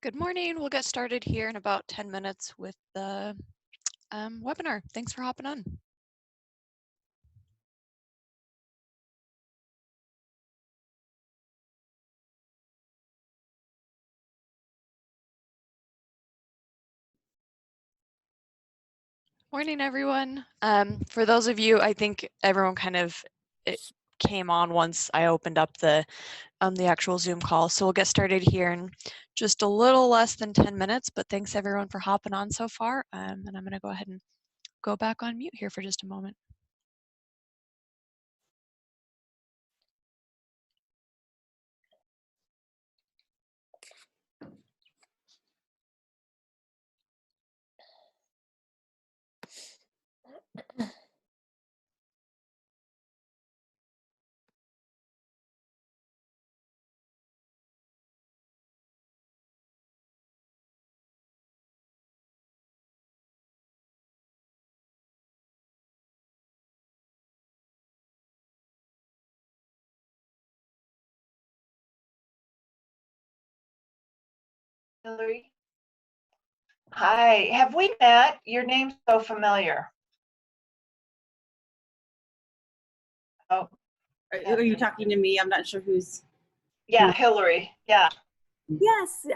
Good morning. We'll get started here in about 10 minutes with the webinar. Thanks for hopping on. Morning, everyone. For those of you, I think everyone it came on once I opened up the actual Zoom call. So we'll get started here in just a little less than 10 minutes, but thanks everyone for hopping on so far. And I'm gonna go ahead and go back on mute here for just a moment. Hillary. Hi, have we met? Your name's so familiar. Oh, Are you talking to me? I'm not sure who's. yeah, Hillary. Yeah. Yes,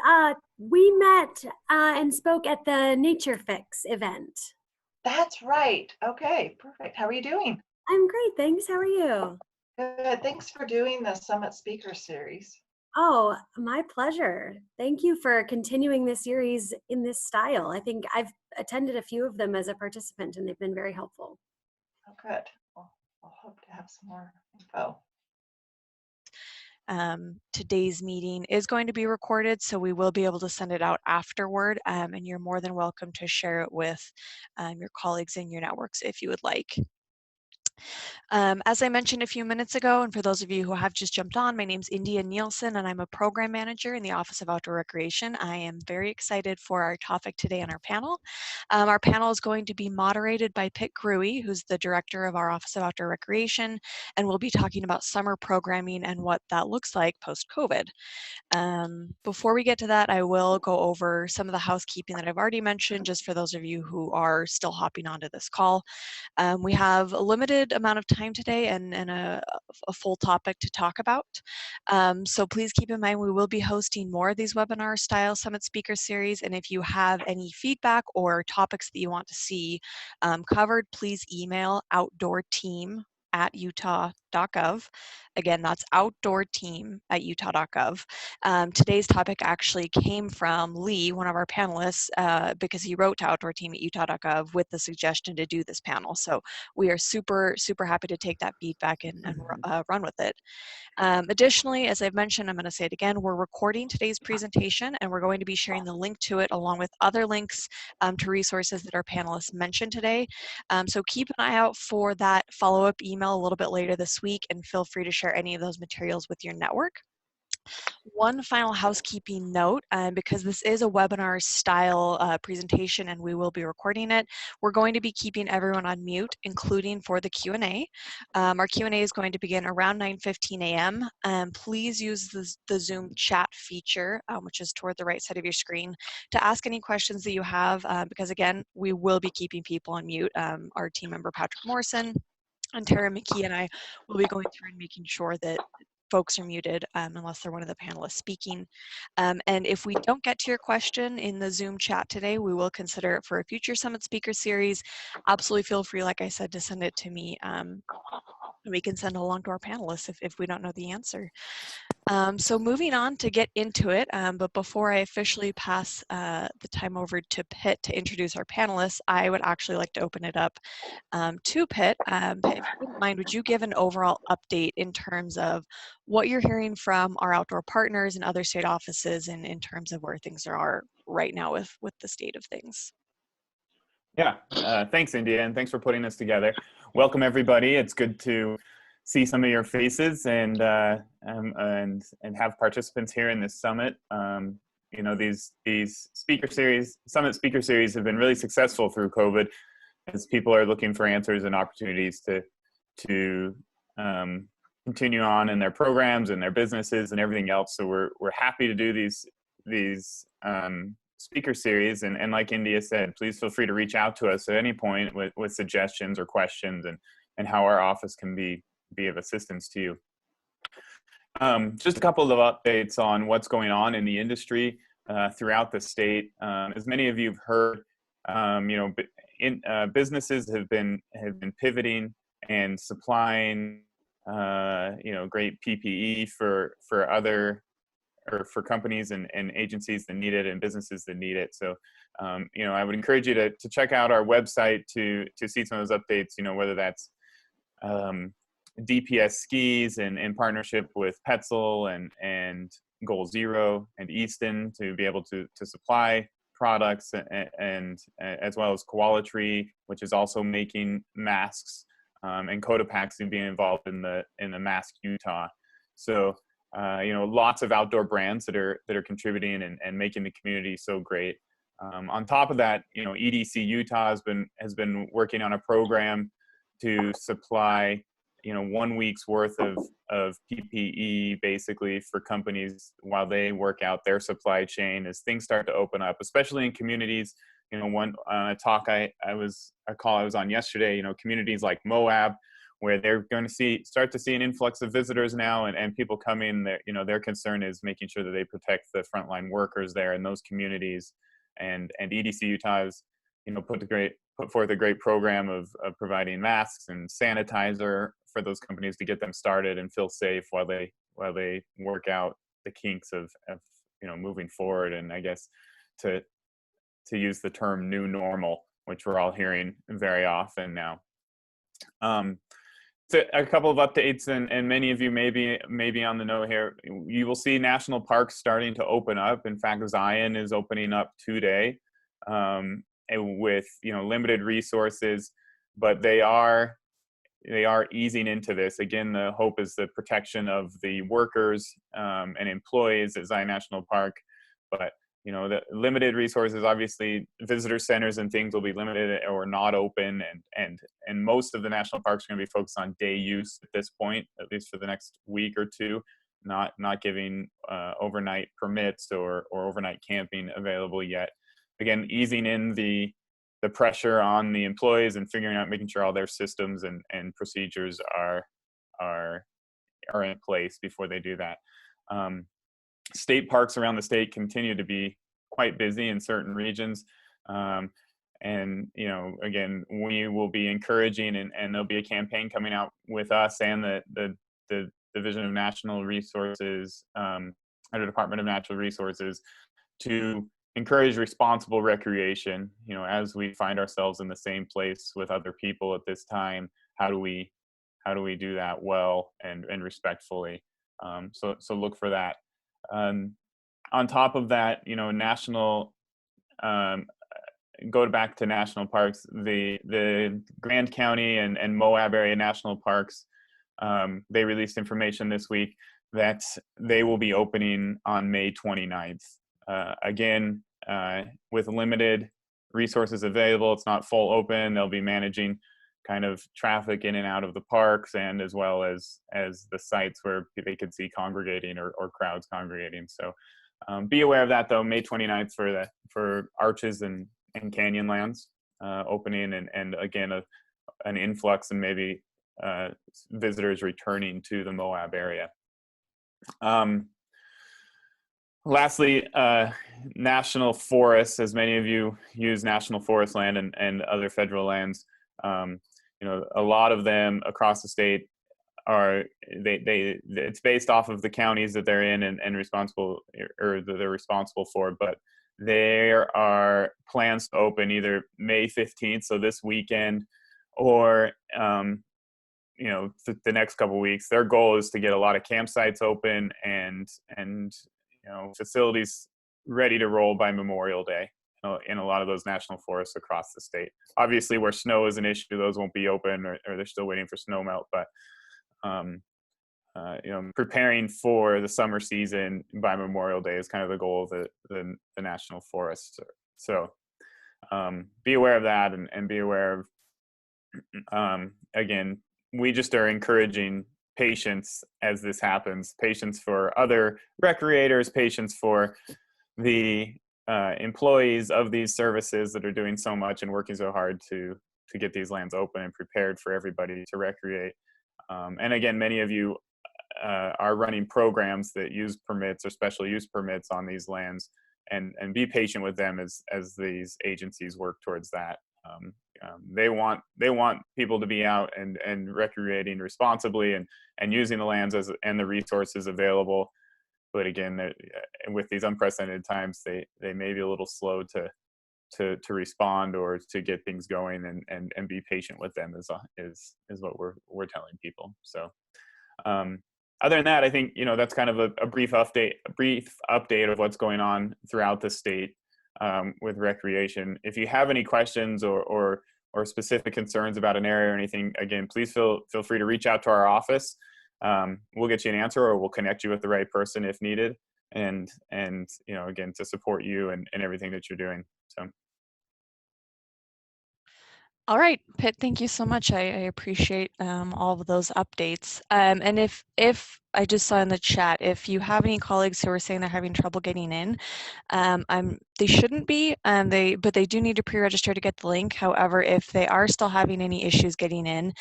we met and spoke at the Nature Fix event. That's right. Okay, perfect. How are you doing? I'm great, thanks. How are you? Good. Thanks for doing the Summit Speaker Series. Oh, my pleasure. Thank you for continuing this series in this style. I think I've attended a few of them as a participant and they've been very helpful. Oh, good. Well, I'll hope to have some more info. Today's meeting is going to be recorded, so we will be able to send it out afterward, and you're more than welcome to share it with your colleagues in your networks if you would like. As I mentioned a few minutes ago, and for those of you who have just jumped on, my name's India Nielsen, and I'm a program manager in the Office of Outdoor Recreation. I am very excited for our topic today on our panel. Our panel is going to be moderated by Pitt Gruey, who's the director of our Office of Outdoor Recreation, and we'll be talking about summer programming and what that looks like post-COVID. Before we get to that, I will go over some of the housekeeping that I've already mentioned, just for those of you who are still hopping onto this call. We have a limited amount of time today and a full topic to talk about. So please keep in mind we will be hosting more of these webinar style Summit Speaker Series, and if you have any feedback or topics that you want to see covered, please email outdoorteam@utah.gov. Again, that's outdoorteam@utah.gov. Today's topic actually came from Lee, one of our panelists, because he wrote to outdoorteam@utah.gov with the suggestion to do this panel. So we are super, super happy to take that feedback and run with it. Additionally, as I've mentioned, I'm going to say it again, we're recording today's presentation and we're going to be sharing the link to it along with other links to resources that our panelists mentioned today. So keep an eye out for that follow-up email a little bit later this week, and feel free to share any of those materials with your network. One final housekeeping note, because this is a webinar style presentation and we will be recording it, we're going to be keeping everyone on mute, including for the Q&A. Our Q&A is going to begin around 9:15 a.m. Please use the Zoom chat feature, which is toward the right side of your screen, to ask any questions that you have, because again, we will be keeping people on mute. Our team member Patrick Morrison and Tara McKee and I will be going through and making sure that folks are muted unless they're one of the panelists speaking. And if we don't get to your question in the Zoom chat today, we will consider it for a future Summit Speaker Series. Absolutely feel free, like I said, to send it to me. And we can send it along to our panelists if we don't know the answer. So moving on to get into it, but before I officially pass the time over to Pitt to introduce our panelists, I would actually like to open it up to Pitt. Pitt, if you wouldn't mind, would you give an overall update in terms of what you're hearing from our outdoor partners and other state offices and in terms of where things are right now with the state of things? Yeah, thanks, India, and thanks for putting this together. Welcome, everybody. It's good to see some of your faces and have participants here in this summit. You know, these speaker series, Summit Speaker Series, have been really successful through COVID, as people are looking for answers and opportunities to continue on in their programs and their businesses and everything else. So we're happy to do these speaker series. And like India said, please feel free to reach out to us at any point with suggestions or questions and how our office can be of assistance to you. Just a couple of updates on what's going on in the industry throughout the state. As many of you have heard, businesses have been pivoting and supplying great PPE for companies and agencies that need it and businesses that need it. So I would encourage you to check out our website to see some of those updates, whether that's DPS skis in partnership with Petzl and Goal Zero and Easton to be able to supply products, and as well as Koalatree, which is also making masks, and Cotopaxi being involved in the Mask Utah. So lots of outdoor brands that are contributing and making the community so great. On top of that, EDC Utah has been working on a program to supply 1 week's worth of PPE basically for companies while they work out their supply chain as things start to open up, especially in communities. One talk I was on yesterday, communities like Moab, where they're going to start to see an influx of visitors now and people coming that, their concern is making sure that they protect the frontline workers there in those communities. And EDC Utah has, put forth a great program of providing masks and sanitizer for those companies to get them started and feel safe while they work out the kinks of moving forward. And I guess to use the term new normal, which we're all hearing very often now. So a couple of updates, and many of you may be on the know here. You will see national parks starting to open up. In fact, Zion is opening up today, with limited resources, but they are easing into this. Again, the hope is the protection of the workers and employees at Zion National Park, but the limited resources, obviously visitor centers and things will be limited or not open, and most of the national parks are going to be focused on day use at this point, at least for the next week or two, not giving overnight permits or overnight camping available yet. Again, easing in the pressure on the employees and figuring out, making sure all their systems and procedures are in place before they do that. State parks around the state continue to be quite busy in certain regions. And, again, we will be encouraging, and there'll be a campaign coming out with us and the Division of Natural Resources, or Department of Natural Resources, to encourage responsible recreation. As we find ourselves in the same place with other people at this time, how do we do that well and respectfully? So look for that. On top of that, go back to national parks, the Grand County and Moab area national parks, they released information this week that they will be opening on May 29th. Again, with limited resources available, it's not full open. They'll be managing kind of traffic in and out of the parks, and as well as the sites where they could see congregating or crowds congregating. So be aware of that, though. May 29th for Arches and Canyonlands opening, and again an influx and maybe visitors returning to the Moab area. Lastly, national forests, as many of you use national forest land and other federal lands, a lot of them across the state it's based off of the counties that they're in and responsible, or that they're responsible for, but there are plans to open either May 15th, so this weekend, or the next couple of weeks. Their goal is to get a lot of campsites open and facilities ready to roll by Memorial Day in a lot of those national forests across the state. Obviously, where snow is an issue, those won't be open, or they're still waiting for snow melt, but preparing for the summer season by Memorial Day is kind of the goal of the national forests. So be aware of that, and be aware of, again, we just are encouraging patience as this happens, patience for other recreators, patience for the employees of these services that are doing so much and working so hard to get these lands open and prepared for everybody to recreate. And again, many of you are running programs that use permits or special use permits on these lands, and be patient with them as these agencies work towards that. They want people to be out and recreating responsibly and using the lands and the resources available. But again, with these unprecedented times, they may be a little slow to respond or to get things going, and be patient with them is what we're telling people. So other than that, I think that's kind of a brief update of what's going on throughout the state with recreation. If you have any questions or specific concerns about an area or anything, again, please feel free to reach out to our office. We'll get you an answer, or we'll connect you with the right person if needed, and again, to support you and everything that you're doing. So. All right, Pitt, thank you so much. I appreciate all of those updates. And if I just saw in the chat, if you have any colleagues who are saying they're having trouble getting in, they shouldn't be, but they do need to pre-register to get the link. However, if they are still having any issues getting in,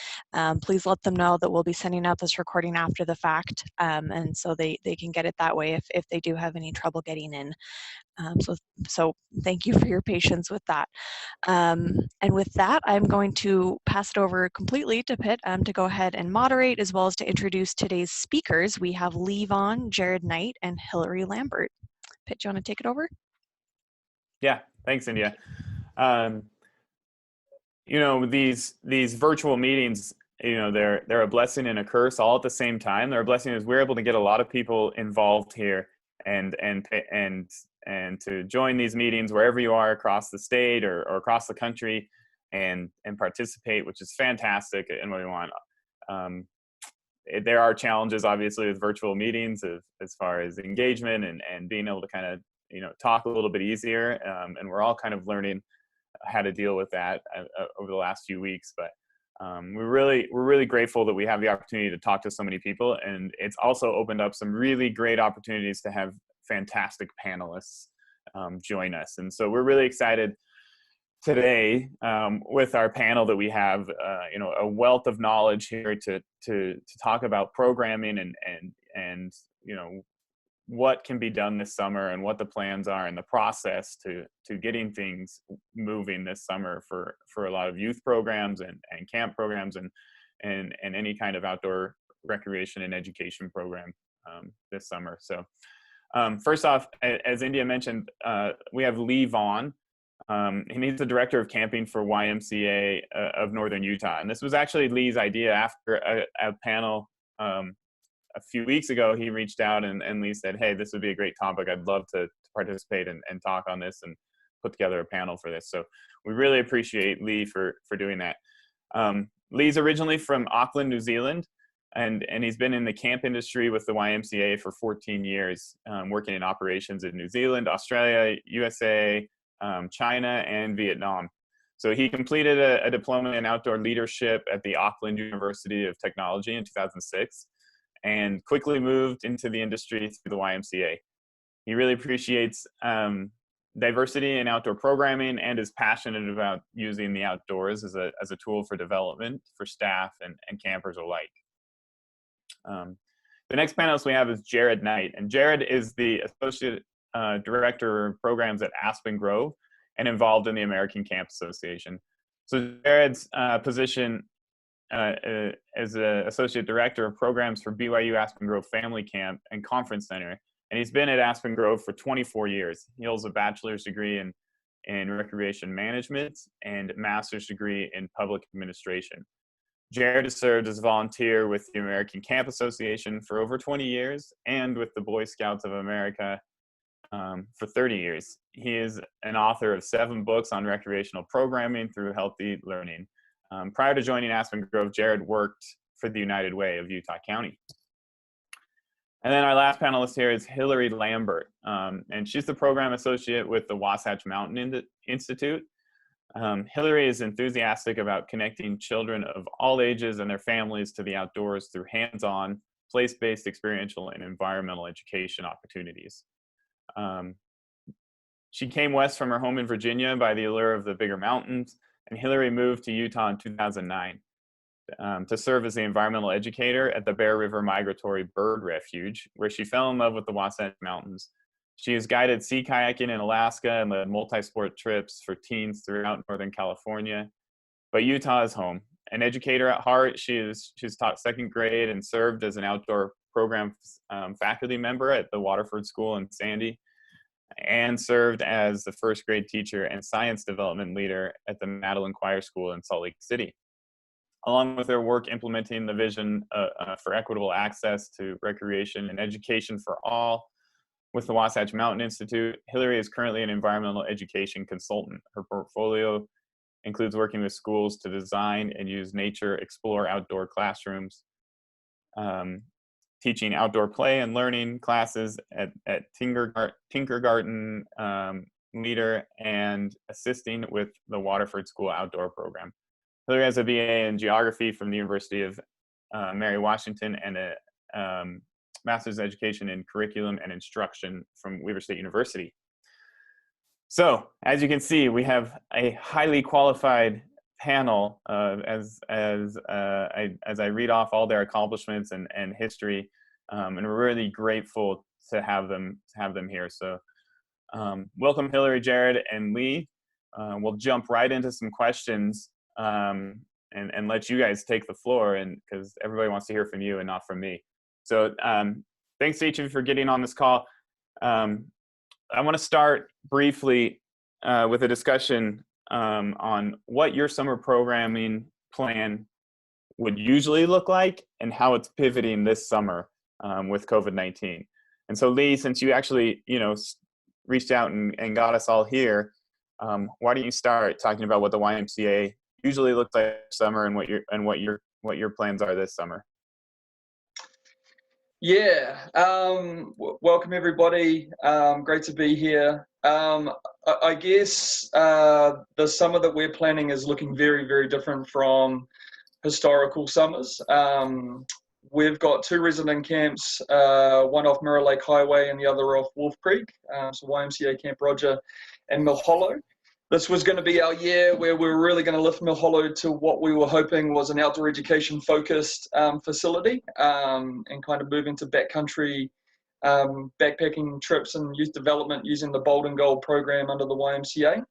please let them know that we'll be sending out this recording after the fact, and so they can get it that way if they do have any trouble getting in. So thank you for your patience with that. And with that, I'm going to pass it over completely to Pitt to go ahead and moderate, as well as to introduce today's speakers. We have Lee Vaughn, Jared Knight, and Hillary Lambert. Pitt, do you want to take it over? Yeah, thanks, India. These virtual meetings, they're a blessing and a curse all at the same time. They're a blessing as we're able to get a lot of people involved here and to join these meetings wherever you are across the state or across the country and participate, which is fantastic and what we want. There are challenges, obviously, with virtual meetings as far as engagement and being able to kind of talk a little bit easier, and we're all kind of learning how to deal with that over the last few weeks. But we're really grateful that we have the opportunity to talk to so many people, and it's also opened up some really great opportunities to have fantastic panelists join us. And so we're really excited today with our panel that we have a wealth of knowledge here to talk about programming and what can be done this summer and what the plans are and the process to getting things moving this summer for a lot of youth programs and camp programs and any kind of outdoor recreation and education program this summer. So first off, as India mentioned, we have Lee Vaughn, and he's the director of camping for YMCA of Northern Utah. And this was actually Lee's idea after a panel a few weeks ago. He reached out and Lee said, hey, this would be a great topic. I'd love to participate and talk on this and put together a panel for this. So we really appreciate Lee for doing that. Lee's originally from Auckland, New Zealand, and he's been in the camp industry with the YMCA for 14 years, working in operations in New Zealand, Australia, USA, China, and Vietnam. So he completed a diploma in outdoor leadership at the Auckland University of Technology in 2006 and quickly moved into the industry through the YMCA. He really appreciates diversity in outdoor programming and is passionate about using the outdoors as a tool for development for staff and campers alike. The next panelist we have is Jared Knight, and Jared is the Associate Director of Programs at Aspen Grove and involved in the American Camp Association. So Jared's position as an Associate Director of Programs for BYU Aspen Grove Family Camp and Conference Center, and he's been at Aspen Grove for 24 years. He holds a bachelor's degree in recreation management and master's degree in public administration. Jared has served as a volunteer with the American Camp Association for over 20 years and with the Boy Scouts of America for 30 years. He is an author of 7 books on recreational programming through healthy learning. Prior to joining Aspen Grove, Jared worked for the United Way of Utah County. And then our last panelist here is Hillary Lambert, and she's the program associate with the Wasatch Mountain Institute. Hillary is enthusiastic about connecting children of all ages and their families to the outdoors through hands-on, place-based experiential and environmental education opportunities. She came west from her home in Virginia by the allure of the bigger mountains, and Hillary moved to Utah in 2009 to serve as the environmental educator at the Bear River Migratory Bird Refuge, where she fell in love with the Wasatch Mountains. She has guided sea kayaking in Alaska and led multi-sport trips for teens throughout Northern California. But Utah is home. An educator at heart, she's taught second grade and served as an outdoor program faculty member at the Waterford School in Sandy, and served as the first grade teacher and science development leader at the Madeline Choir School in Salt Lake City. Along with her work implementing the vision for equitable access to recreation and education for all with the Wasatch Mountain Institute, Hillary is currently an environmental education consultant. Her portfolio includes working with schools to design and use nature explore outdoor classrooms, teaching outdoor play and learning classes at Tinkergarten leader, and assisting with the Waterford School outdoor program. Hillary has a BA in geography from the University of Mary Washington and a master's in education in curriculum and instruction from Weber State University. So, as you can see, we have a highly qualified panel as I read off all their accomplishments and history, and we're really grateful to have them here. So, welcome Hillary, Jared, and Lee. We'll jump right into some questions and let you guys take the floor, and because everybody wants to hear from you and not from me. So, thanks to each of you for getting on this call. I want to start briefly with a discussion on what your summer programming plan would usually look like and how it's pivoting this summer with COVID-19. And so Lee, since you actually, reached out and got us all here, why don't you start talking about what the YMCA usually looks like this summer and what your plans are this summer? Yeah, welcome everybody. Great to be here. I guess the summer that we're planning is looking very, very different from historical summers. We've got 2 resident camps, one off Mirror Lake Highway and the other off Wolf Creek, so YMCA Camp Roger and Mill Hollow. This was going to be our year where we were really going to lift Mill Hollow to what we were hoping was an outdoor education focused facility, and kind of move into backcountry backpacking trips and youth development using the Bold and Gold program under the YMCA.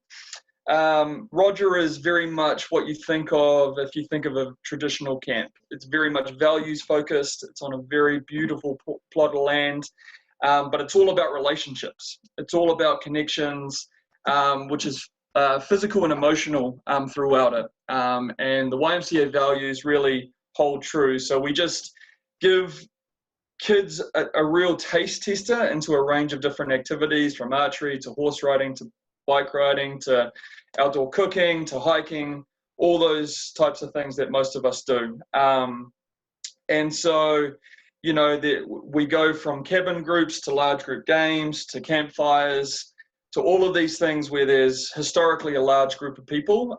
Roger is very much what you think of if you think of a traditional camp. It's very much values focused. It's on a very beautiful plot of land, but it's all about relationships. It's all about connections, which is physical and emotional throughout it. And the YMCA values really hold true. So we just give kids a real taste tester into a range of different activities, from archery to horse riding to bike riding to outdoor cooking to hiking, all those types of things that most of us do. And so, we go from cabin groups to large group games to campfires to all of these things where there's historically a large group of people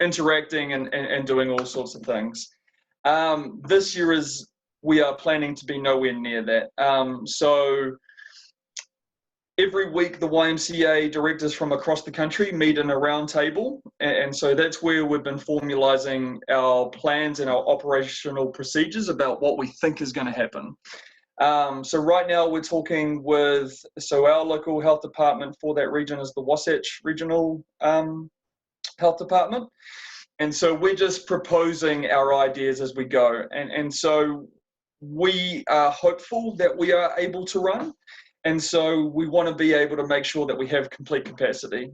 interacting and doing all sorts of things. This year we are planning to be nowhere near that. So every week the YMCA directors from across the country meet in a round table, and so that's where we've been formalizing our plans and our operational procedures about what we think is going to happen. So right now we're talking with, our local health department for that region is the Wasatch Regional Health Department. And so we're just proposing our ideas as we go. And so we are hopeful that we are able to run. And so we want to be able to make sure that we have complete capacity.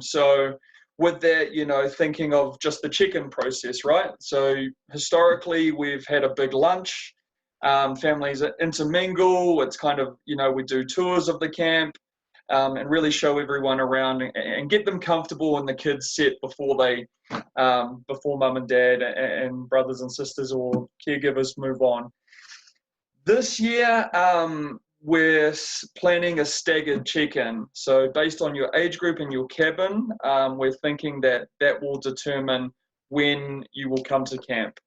So with that, thinking of just the check-in process, right? So historically we've had a big lunch. Families intermingle. It's kind of, we do tours of the camp and really show everyone around and get them comfortable and the kids set before mum and dad and brothers and sisters or caregivers move on. This year, we're planning a staggered check-in. So based on your age group and your cabin, we're thinking that will determine when you will come to camp.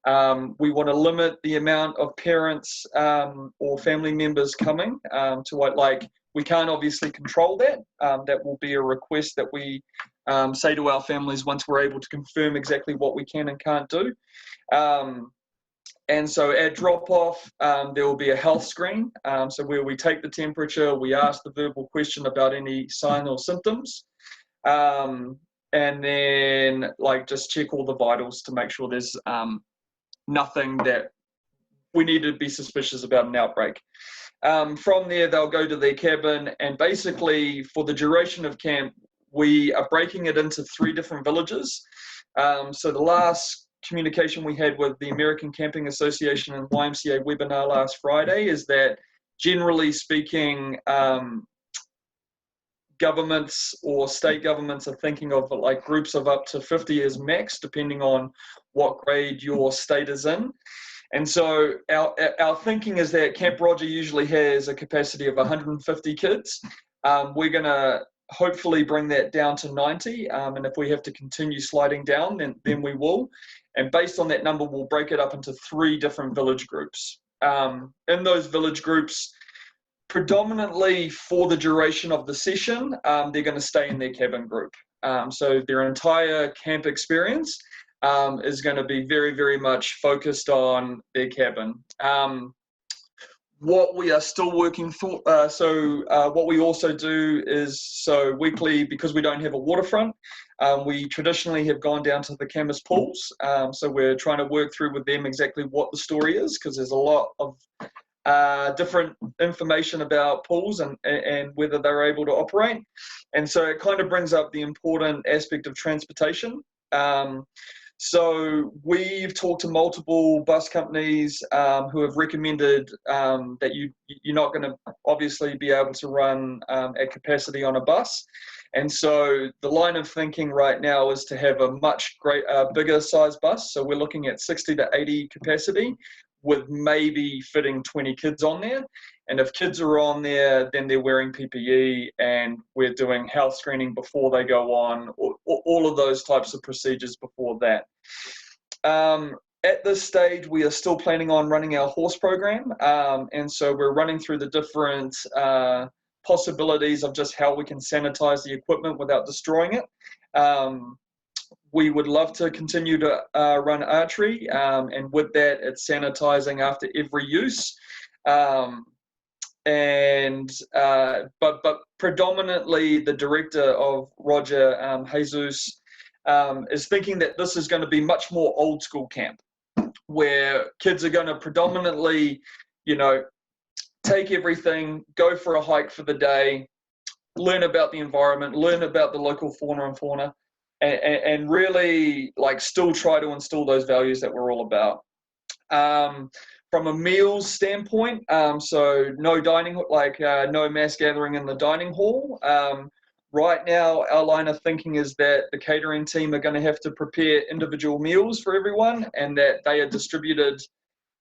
We want to limit the amount of parents or family members coming to what, like, we can't obviously control that. That will be a request that we say to our families once we're able to confirm exactly what we can and can't do. And so at drop-off, there will be a health screen. So where we take the temperature, we ask the verbal question about any sign or symptoms. And then like just check all the vitals to make sure there's nothing that we need to be suspicious about an outbreak. From there, they'll go to their cabin, and basically for the duration of camp, we are breaking it into 3 different villages. So the last communication we had with the American Camping Association and YMCA webinar last Friday is that generally speaking, governments or state governments are thinking of like groups of up to 50 as max, depending on what grade your state is in. And so our thinking is that Camp Roger usually has a capacity of 150 kids. We're going to hopefully bring that down to 90. And if we have to continue sliding down, then we will. And based on that number, we'll break it up into 3 different village groups. In those village groups, predominantly for the duration of the session, they're going to stay in their cabin group. So their entire camp experience is going to be very, very much focused on their cabin. What we are still working for, what we also do is, so weekly, because we don't have a waterfront, we traditionally have gone down to the Camas pools. So we're trying to work through with them exactly what the story is, because there's a lot of different information about pools and whether they're able to operate. And so it kind of brings up the important aspect of transportation. So we've talked to multiple bus companies who have recommended that you're not going to obviously be able to run at capacity on a bus. And so the line of thinking right now is to have a much bigger size bus. So we're looking at 60 to 80 capacity, with maybe fitting 20 kids on there. And if kids are on there, then they're wearing PPE, and we're doing health screening before they go on, all of those types of procedures before that. At this stage, we are still planning on running our horse program. And so we're running through the different possibilities of just how we can sanitize the equipment without destroying it. We would love to continue to run archery, and with that, it's sanitizing after every use. But predominantly, the director of Roger, Jesus, is thinking that this is going to be much more old school camp, where kids are going to predominantly, take everything, go for a hike for the day, learn about the environment, learn about the local fauna, and really like still try to instill those values that we're all about. From a meals standpoint, so no dining, no mass gathering in the dining hall. Right now, our line of thinking is that the catering team are going to have to prepare individual meals for everyone, and that they are distributed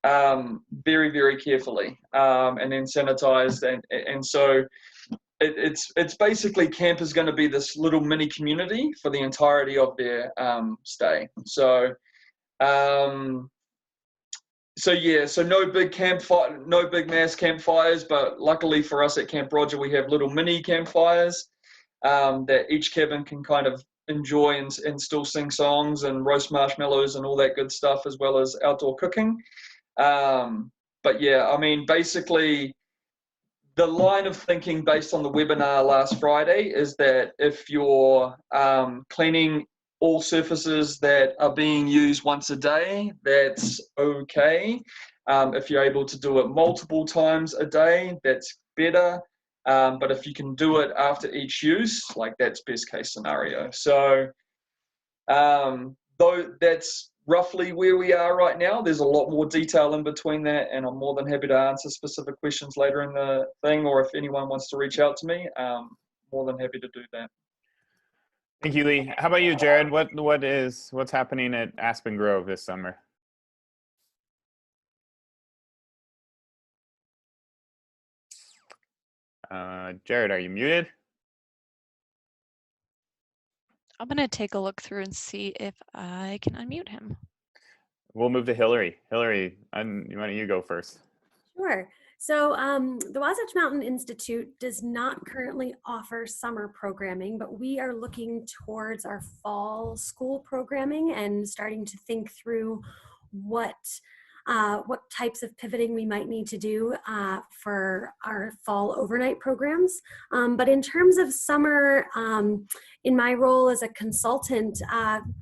very, very carefully, and then sanitized. And so it's basically, camp is going to be this little mini community for the entirety of their stay. So no big campfire, no big mass campfires, but luckily for us at Camp Roger, we have little mini campfires that each cabin can kind of enjoy and still sing songs and roast marshmallows and all that good stuff, as well as outdoor cooking. But yeah, I mean, basically, the line of thinking based on the webinar last Friday is that if you're cleaning all surfaces that are being used once a day, that's okay. If you're able to do it multiple times a day, that's better. But if you can do it after each use, like, that's best case scenario. So though that's roughly where we are right now, there's a lot more detail in between that, and I'm more than happy to answer specific questions later in the thing, or if anyone wants to reach out to me, more than happy to do that. Thank you, Lee. How about you, Jared? What's happening at Aspen Grove this summer? Jared, are you muted? I'm going to take a look through and see if I can unmute him. we'll move to Hillary. Hillary, why don't you go first? Sure. So the Wasatch Mountain Institute does not currently offer summer programming, but we are looking towards our fall school programming and starting to think through what types of pivoting we might need to do for our fall overnight programs. But in terms of summer, in my role as a consultant,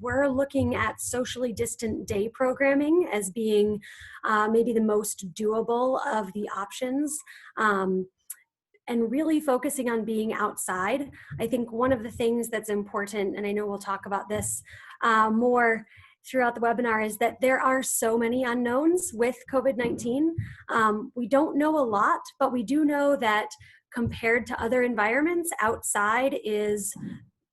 we're looking at socially distant day programming as being maybe the most doable of the options. And really focusing on being outside. I think one of the things that's important, and I know we'll talk about this more throughout the webinar, is that there are so many unknowns with COVID-19. We don't know a lot, but we do know that compared to other environments, outside is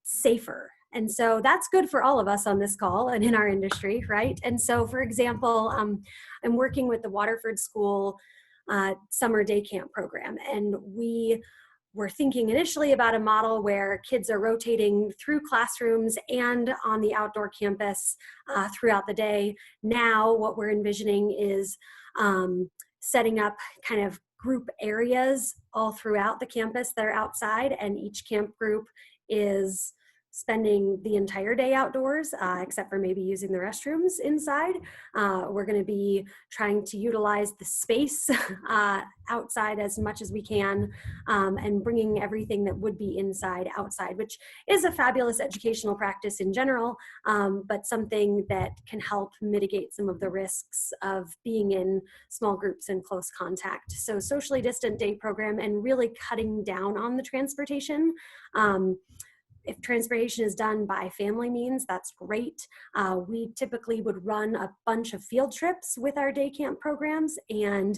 safer. And so that's good for all of us on this call and in our industry, right? And so, for example, I'm working with the Waterford School summer day camp program, and we were thinking initially about a model where kids are rotating through classrooms and on the outdoor campus throughout the day. Now what we're envisioning is setting up kind of group areas all throughout the campus that are outside, and each camp group is spending the entire day outdoors, except for maybe using the restrooms inside. We're going to be trying to utilize the space outside as much as we can, and bringing everything that would be inside outside, which is a fabulous educational practice in general, but something that can help mitigate some of the risks of being in small groups and close contact. So socially distant day program and really cutting down on the transportation. If transportation is done by family means, that's great. We typically would run a bunch of field trips with our day camp programs, and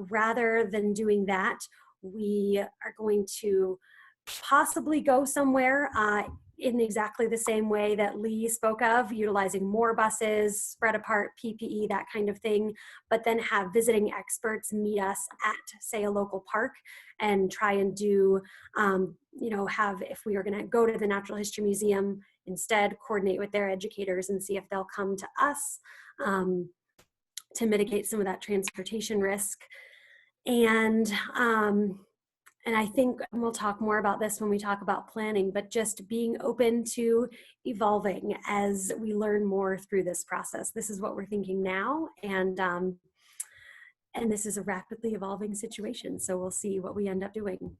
rather than doing that, we are going to possibly go somewhere in exactly the same way that Lee spoke of, utilizing more buses, spread apart PPE, that kind of thing, but then have visiting experts meet us at, say, a local park and try and do, if we are going to go to the Natural History Museum, instead coordinate with their educators and see if they'll come to us to mitigate some of that transportation risk. And I think we'll talk more about this when we talk about planning, but just being open to evolving as we learn more through this process. This is what we're thinking now, and this is a rapidly evolving situation, so we'll see what we end up doing.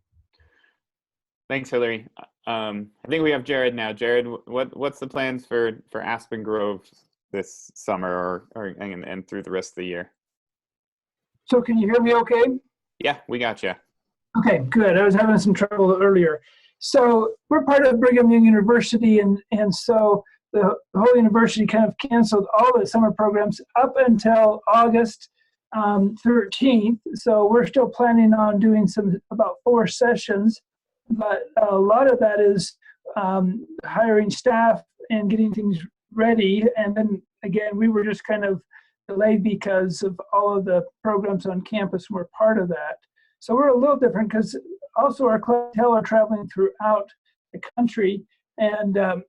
Thanks, Hillary. I think we have Jared now. Jared, what's the plans for Aspen Grove this summer and through the rest of the year? So can you hear me okay? Yeah, we got you. Okay, good. I was having some trouble earlier. So we're part of Brigham Young University, and so the whole university kind of canceled all the summer programs up until August 13th. So we're still planning on doing about 4 sessions, but a lot of that is hiring staff and getting things ready. And then again, we were just kind of delayed because of all of the programs on campus were part of that. So we're a little different because also our clientele are traveling throughout the country, and that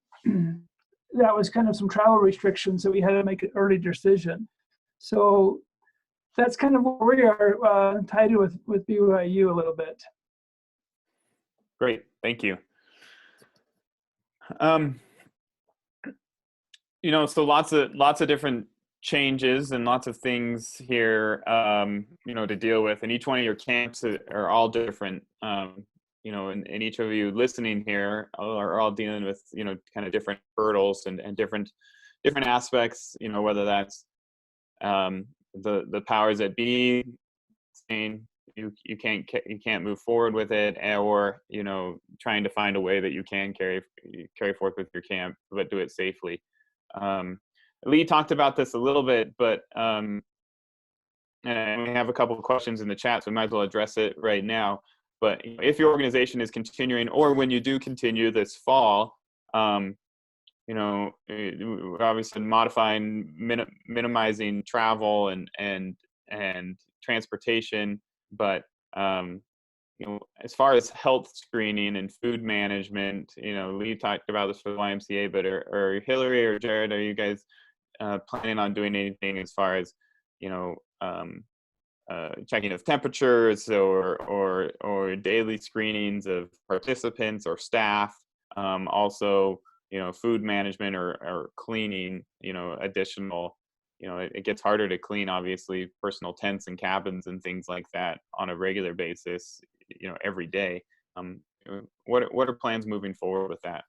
was kind of some travel restrictions that we had to make an early decision. So that's kind of where we are tied with BYU a little bit. Great, thank you. So lots of different changes and lots of things here, to deal with, and each one of your camps are all different, and each of you listening here are all dealing with, kind of different hurdles and different aspects, whether that's the powers that be saying you can't move forward with it, or trying to find a way that you can carry forth with your camp but do it safely. Lee talked about this a little bit, but and we have a couple of questions in the chat, so we might as well address it right now. But if your organization is continuing, or when you do continue this fall, obviously modifying, minimizing travel and transportation, but as far as health screening and food management, Lee talked about this for the YMCA, but are Hillary or Jared, are you guys planning on doing anything as far as, checking of temperatures or daily screenings of participants or staff. Also, food management or cleaning, additional, it gets harder to clean, obviously, personal tents and cabins and things like that on a regular basis, every day. What are plans moving forward with that?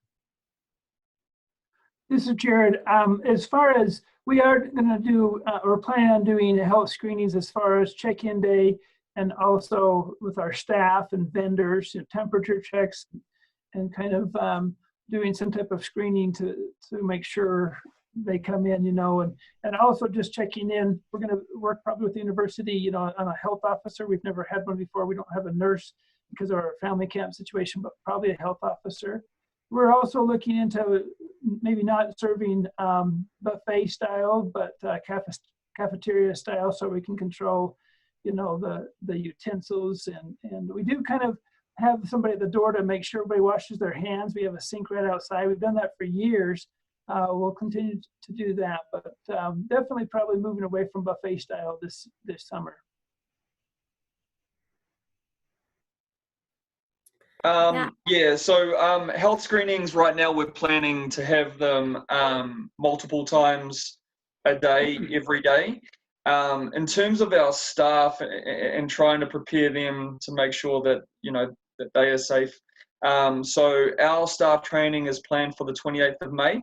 This is Jared. As far as we are going to do, we're planning on doing health screenings as far as check-in day, and also with our staff and vendors, temperature checks, and kind of doing some type of screening to make sure they come in, and also just checking in. We're going to work probably with the university, on a health officer. We've never had one before. We don't have a nurse because of our family camp situation, but probably a health officer. We're also looking into maybe not serving buffet style, but cafeteria style, so we can control, the utensils. And we do kind of have somebody at the door to make sure everybody washes their hands. We have a sink right outside. We've done that for years. We'll continue to do that, but definitely probably moving away from buffet style this summer. So health screenings right now, we're planning to have them multiple times a day, every day. In terms of our staff and trying to prepare them to make sure that, that they are safe. So our staff training is planned for the 28th of May.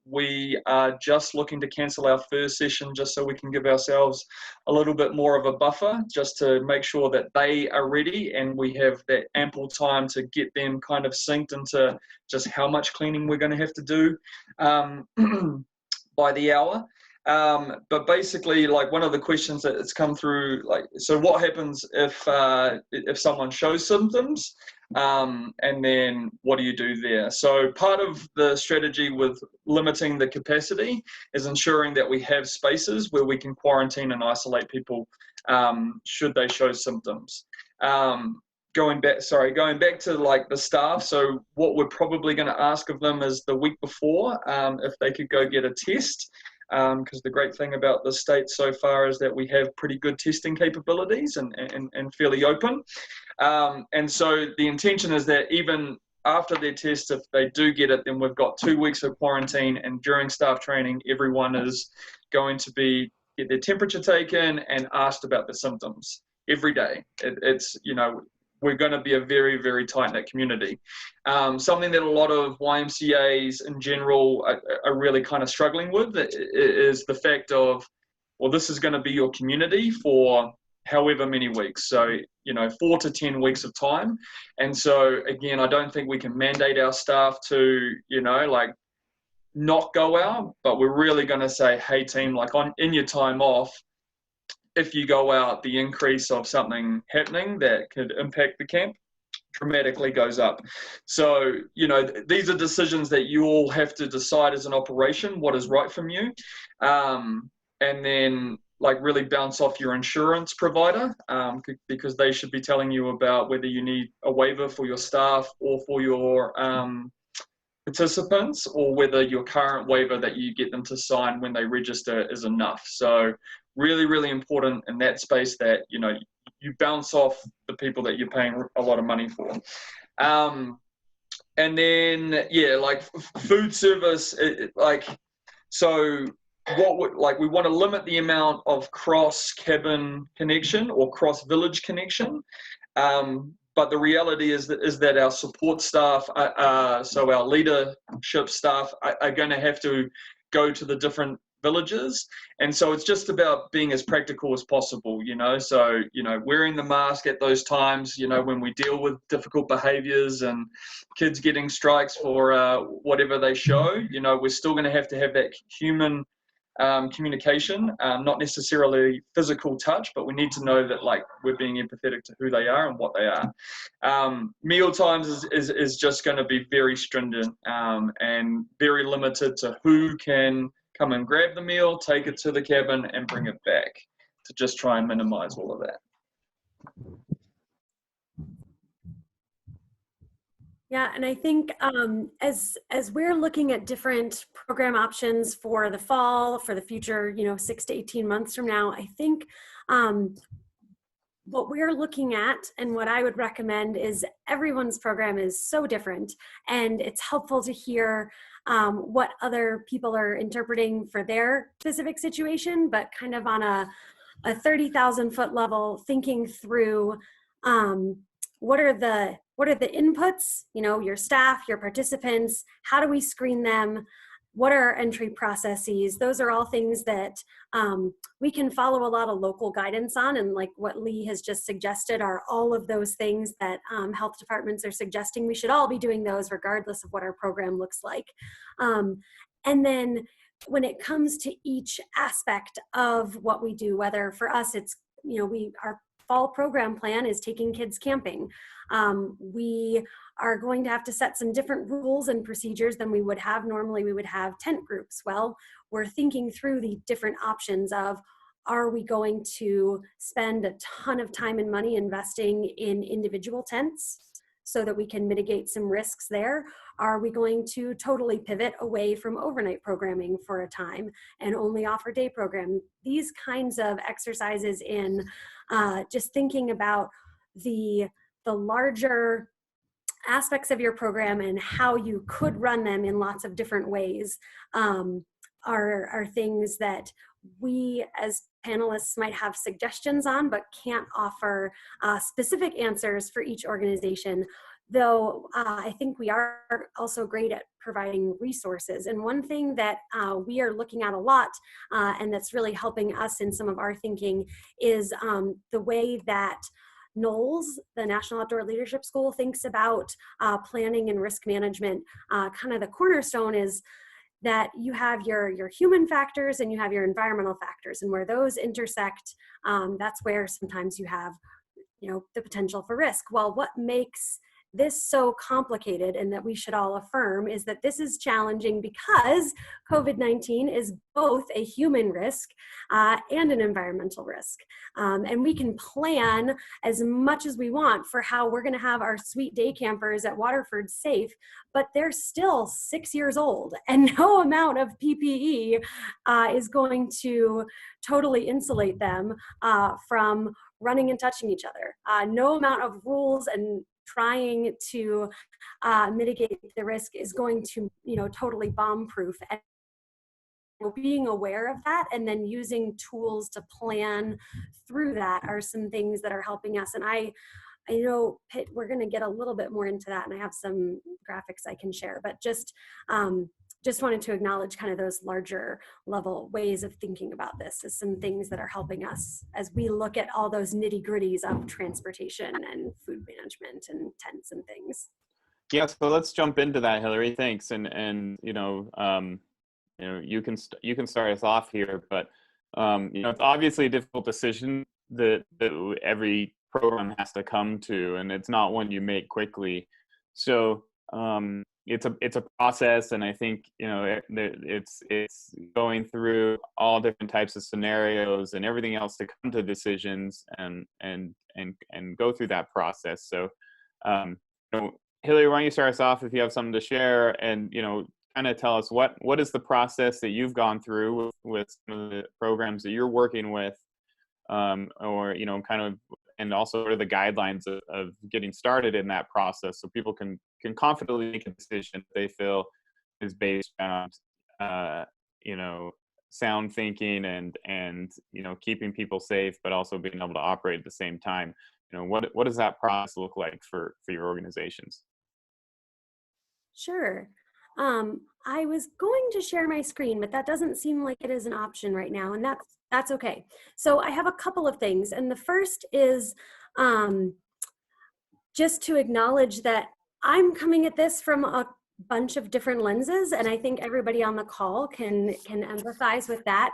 We are just looking to cancel our first session just so we can give ourselves a little bit more of a buffer, just to make sure that they are ready and we have that ample time to get them kind of synced into just how much cleaning we're going to have to do by the hour. But basically, like, one of the questions that it's come through, like, so what happens if someone shows symptoms, and then what do you do there? So part of the strategy with limiting the capacity is ensuring that we have spaces where we can quarantine and isolate people should they show symptoms. Going back to like the staff, so what we're probably going to ask of them is the week before if they could go get a test. Because the great thing about the state so far is that we have pretty good testing capabilities and fairly open. And so the intention is that even after their test, if they do get it, then we've got 2 weeks of quarantine, and during staff training, everyone is going to get their temperature taken and asked about the symptoms every day. It's we're going to be a very, very tight-knit community. Something that a lot of YMCAs in general are really kind of struggling with is the fact of, well, this is going to be your community for however many weeks. So, 4 to 10 weeks of time. And so, again, I don't think we can mandate our staff to, not go out, but we're really going to say, hey, team, in your time off, if you go out, the increase of something happening that could impact the camp dramatically goes up. So, these are decisions that you all have to decide as an operation, what is right from you. And then really bounce off your insurance provider, because they should be telling you about whether you need a waiver for your staff or for your participants, or whether your current waiver that you get them to sign when they register is enough. So really, really important in that space that, you bounce off the people that you're paying a lot of money for. And then, food service, we want to limit the amount of cross-cabin connection or cross-village connection. But the reality is that our support staff, so our leadership staff, are going to have to go to the different villages. And so it's just about being as practical as possible, So, wearing the mask at those times, when we deal with difficult behaviors and kids getting strikes for whatever they show, we're still going to have that human communication, not necessarily physical touch, but we need to know that we're being empathetic to who they are and what they are. Meal times is just going to be very stringent and very limited to who can come and grab the meal, take it to the cabin and bring it back, to just try and minimize all of that. Yeah, and I think as we're looking at different program options for the fall, for the future, 6 to 18 months from now, I think um, what we're looking at and what I would recommend is everyone's program is so different, and it's helpful to hear what other people are interpreting for their specific situation, but kind of on a 30,000 foot level, thinking through um, what are the inputs, your staff, your participants, how do we screen them, what are our entry processes. Those are all things that we can follow a lot of local guidance on, and like what Lee has just suggested are all of those things that health departments are suggesting. We should all be doing those regardless of what our program looks like. And then when it comes to each aspect of what we do, whether for us it's, our fall program plan is taking kids camping. We are going to have to set some different rules and procedures than we would have. Normally we would have tent groups. Well, we're thinking through the different options of, are we going to spend a ton of time and money investing in individual tents so that we can mitigate some risks there? Are we going to totally pivot away from overnight programming for a time and only offer day program? These kinds of exercises in just thinking about the larger aspects of your program and how you could run them in lots of different ways are things that we as panelists might have suggestions on, but can't offer specific answers for each organization. Though I think we are also great at providing resources. And one thing that we are looking at a lot and that's really helping us in some of our thinking is the way that NOLS, the National Outdoor Leadership School, thinks about planning and risk management. Kind of the cornerstone is that you have your human factors and you have your environmental factors, and where those intersect, that's where sometimes you have, the potential for risk. Well, what makes this so complicated and that we should all affirm is that this is challenging because COVID-19 is both a human risk and an environmental risk. And we can plan as much as we want for how we're going to have our sweet day campers at Waterford safe, but they're still 6 years old, and no amount of PPE is going to totally insulate them from running and touching each other. No amount of rules and trying to mitigate the risk is going to, totally bomb-proof. And being aware of that and then using tools to plan through that are some things that are helping us. And I know, Pitt, we're going to get a little bit more into that, and I have some graphics I can share, but just wanted to acknowledge kind of those larger level ways of thinking about this as some things that are helping us as we look at all those nitty gritties of transportation and food management and tents and things. Yeah, so let's jump into that, Hillary. Thanks, and you can start us off here, but it's obviously a difficult decision that every program has to come to, and it's not one you make quickly. So it's a process, and I think it's going through all different types of scenarios and everything else to come to decisions and go through that process. So Hillary, why don't you start us off if you have something to share, and kind of tell us what is the process that you've gone through with some of the programs that you're working with, or kind of, and also what are the guidelines of getting started in that process so people can confidently make a decision they feel is based on sound thinking and keeping people safe, but also being able to operate at the same time. What does that process look like for your organizations? Sure. I was going to share my screen, but that doesn't seem like it is an option right now, and that's okay. So I have a couple of things, and the first is just to acknowledge that I'm coming at this from a bunch of different lenses, and I think everybody on the call can empathize with that.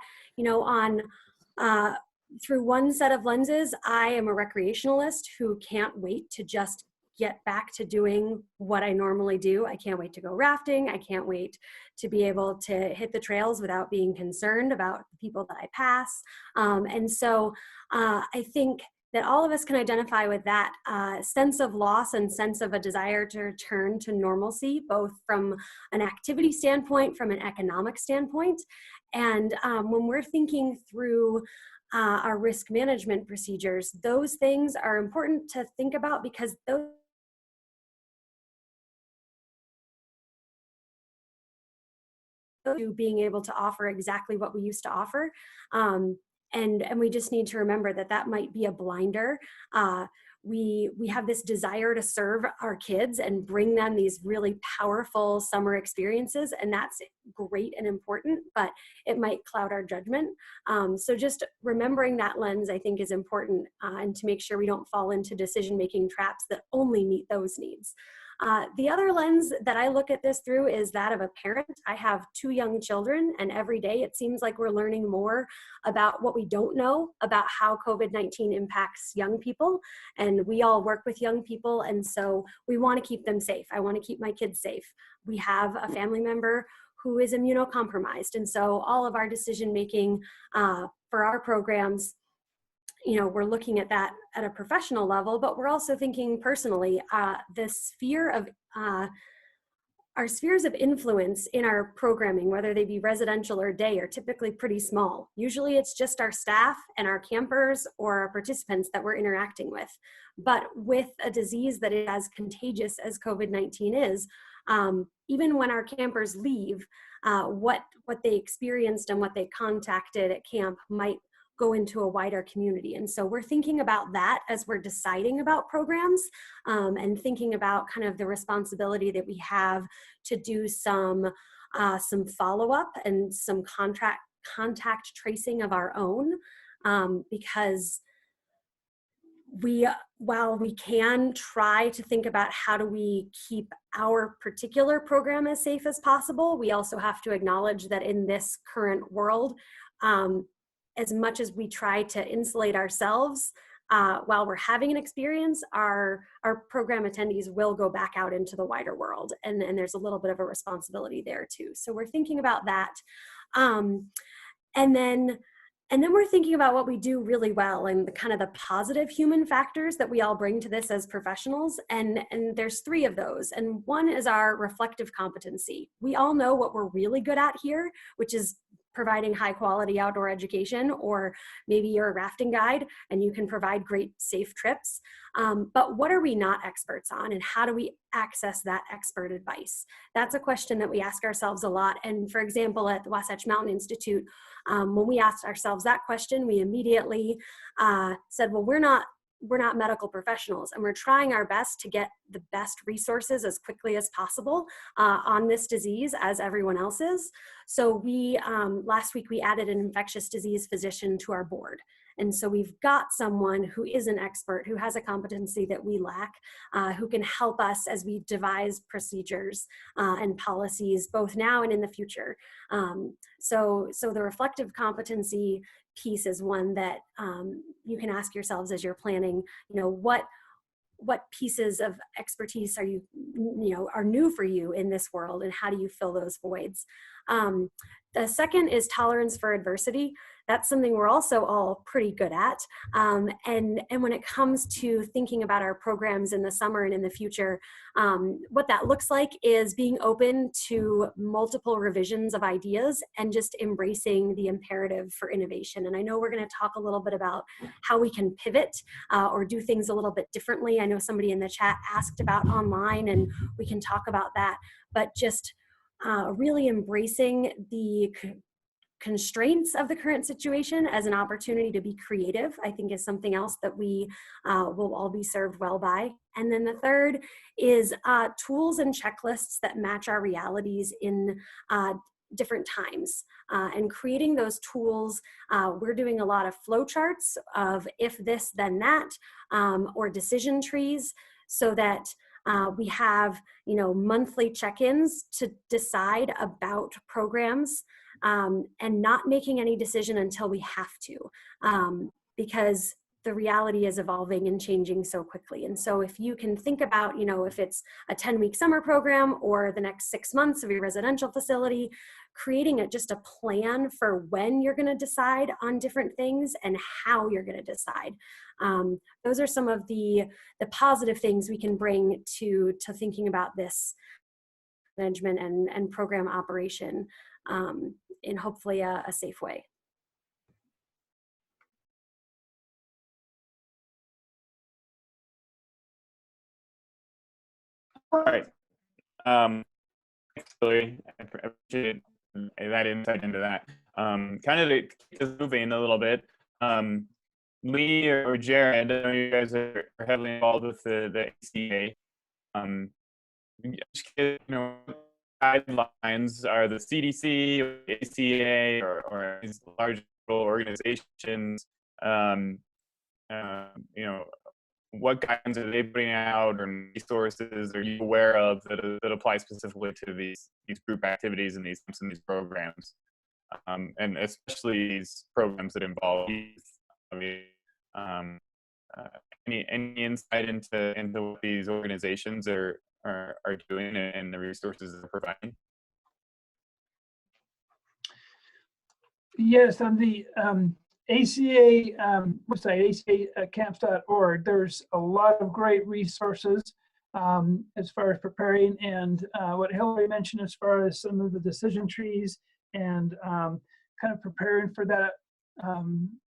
Through one set of lenses, I am a recreationalist who can't wait to just get back to doing what I normally do. I can't wait to go rafting. I can't wait to be able to hit the trails without being concerned about the people that I pass. And so I think that all of us can identify with that sense of loss and sense of a desire to return to normalcy, both from an activity standpoint, from an economic standpoint. And when we're thinking through our risk management procedures, those things are important to think about, because those to being able to offer exactly what we used to offer. And we just need to remember that that might be a blinder. We have this desire to serve our kids and bring them these really powerful summer experiences, and that's great and important, but it might cloud our judgment. So just remembering that lens, I think, is important, and to make sure we don't fall into decision-making traps that only meet those needs. The other lens that I look at this through is that of a parent. I have 2 young children, and every day it seems like we're learning more about what we don't know about how COVID-19 impacts young people. And we all work with young people, and so we want to keep them safe. I want to keep my kids safe. We have a family member who is immunocompromised, and so all of our decision making for our programs, you know, we're looking at that at a professional level, but we're also thinking personally. The sphere of our spheres of influence in our programming, whether they be residential or day, are typically pretty small. Usually it's just our staff and our campers or our participants that we're interacting with. But with a disease that is as contagious as COVID-19 is, even when our campers leave, what they experienced and what they contacted at camp might go into a wider community. And so we're thinking about that as we're deciding about programs, and thinking about kind of the responsibility that we have to do some follow-up and some contact tracing of our own, because while we can try to think about how do we keep our particular program as safe as possible, we also have to acknowledge that in this current world, as much as we try to insulate ourselves while we're having an experience, our program attendees will go back out into the wider world. And there's a little bit of a responsibility there too. So we're thinking about that. And then we're thinking about what we do really well and the kind of the positive human factors that we all bring to this as professionals. And there's 3 of those. And one is our reflective competency. We all know what we're really good at here, which is providing high quality outdoor education, or maybe you're a rafting guide and you can provide great safe trips. But what are we not experts on, and how do we access that expert advice? That's a question that we ask ourselves a lot. And for example, at the Wasatch Mountain Institute, when we asked ourselves that question, we immediately said, well, we're not medical professionals, and we're trying our best to get the best resources as quickly as possible on this disease as everyone else is. So we, last week we added an infectious disease physician to our board. And so we've got someone who is an expert, who has a competency that we lack, who can help us as we devise procedures and policies, both now and in the future. So the reflective competency piece is one that you can ask yourselves as you're planning, you know, what pieces of expertise are are new for you in this world, and how do you fill those voids? The second is tolerance for adversity. That's something we're also all pretty good at. And when it comes to thinking about our programs in the summer and in the future, what that looks like is being open to multiple revisions of ideas and just embracing the imperative for innovation. And I know we're going to talk a little bit about how we can pivot or do things a little bit differently. I know somebody in the chat asked about online, and we can talk about that, but just really embracing the constraints of the current situation as an opportunity to be creative, I think, is something else that we will all be served well by. And then the third is tools and checklists that match our realities in different times. And creating those tools, we're doing a lot of flowcharts of if this, then that, or decision trees, so that we have, monthly check-ins to decide about programs, and not making any decision until we have to, because the reality is evolving and changing so quickly. And so if you can think about, if it's a 10-week summer program or the next 6 months of your residential facility, creating just a plan for when you're going to decide on different things and how you're going to decide. Those are some of the positive things we can bring to thinking about this management and program operation in hopefully a safe way. All right. Thanks, Hillary. I appreciate that insight into that. Kind of to keep us moving a little bit, Lee or Jared, I know you guys are heavily involved with the ACA. Guidelines are the CDC, or the ACA, or these large organizations. What guidance are they putting out, or resources are you aware of that apply specifically to these group activities and these programs, and especially these programs that involve youth? Any insight into what these organizations are doing and the resources they're providing? Yes, on the ACA website, acacamps.org, there's a lot of great resources as far as preparing, and what Hillary mentioned as far as some of the decision trees and kind of preparing for that.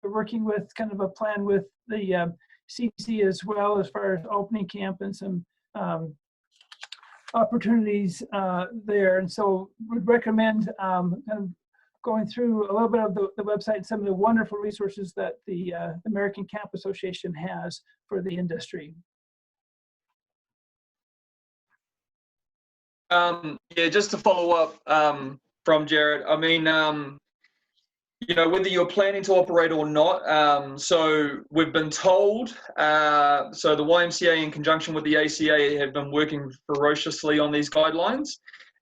We're working with kind of a plan with the CDC as well as far as opening camp and some opportunities there. And so we'd recommend kind of going through a little bit of the website and some of the wonderful resources that the American Camp Association has for the industry. Yeah, just to follow up from Jared, I mean, whether you're planning to operate or not, so we've been told, so the YMCA in conjunction with the ACA have been working ferociously on these guidelines,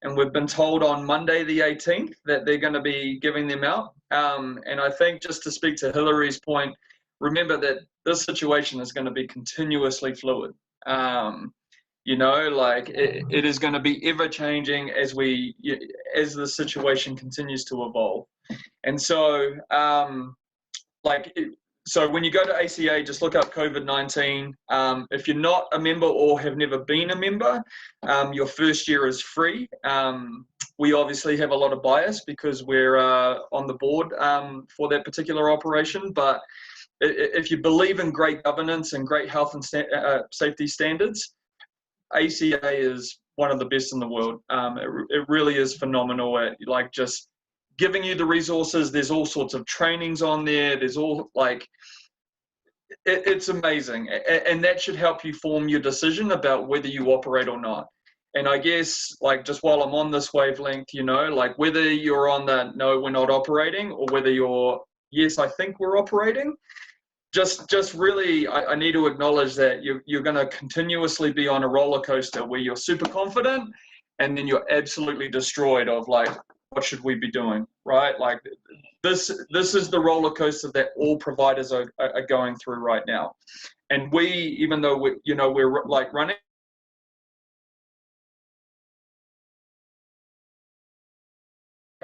and we've been told on Monday the 18th that they're going to be giving them out. And I think, just to speak to Hillary's point, remember that this situation is going to be continuously fluid. It is going to be ever changing as the situation continues to evolve. And so, so when you go to ACA, just look up COVID-19. If you're not a member or have never been a member, your first year is free. We obviously have a lot of bias because we're on the board for that particular operation. But if you believe in great governance and great health and safety standards, ACA is one of the best in the world. It really is phenomenal at just giving you the resources. There's all sorts of trainings on there. There's all it's amazing. And that should help you form your decision about whether you operate or not. And I guess just while I'm on this wavelength, whether you're on the no, we're not operating, or whether you're yes, I think we're operating, just really, I need to acknowledge that you're going to continuously be on a roller coaster where you're super confident and then you're absolutely destroyed of what should we be doing, right? This is the roller coaster that all providers are going through right now. And we, even though we're running,